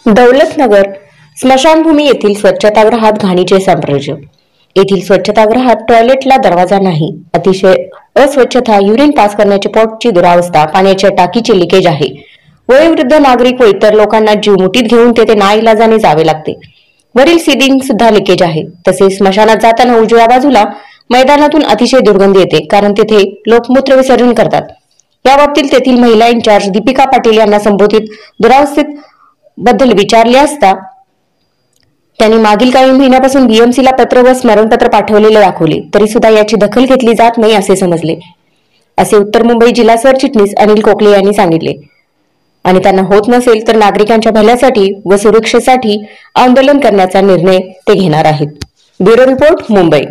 दौलतनगर स्मशानभूमी येथील स्वच्छतागृहात घाणीचे साम्राज्य। येथील स्वच्छतागृहात टॉयलेटला दरवाजा नाही, अतिशय अस्वच्छता, युरिन पास करण्याचे पॉटची दुरावस्था, पाण्याच्या टाकीचे लिकेज आहे। वयोवृद्ध नागरिक व इतर लोकांना जीव मुठीत घेऊन तेथे नाईलाजाने जावे लागते। वरील सीलिंग सुद्धा लिकेज आहे। तसेच स्मशानात जाताना उजव्या बाजूला मैदानातून अतिशय दुर्गंधी येते, कारण तेथे लोक मूत्र विसर्जन करतात। या बाबतीत तेथील महिला इंचार्ज दीपिका पाटील यांना संबोधित दुरावस्थेत बद्दल विचारले असता त्यांनी मागील काही महिन्यापासून बीएमसीला पत्र व स्मरणपत्र पाठवलेले दाखवले, तरी सुद्धा याची दखल घेतली जात नाही असे समजले, असे उत्तर मुंबई जिल्हा सरचिटणीस अनिल कोकले यांनी सांगितले। आणि त्यांना होत नसेल तर नागरिकांच्या भल्यासाठी व सुरक्षेसाठी आंदोलन करण्याचा निर्णय ते घेणार आहेत। Bureau report, Mumbai.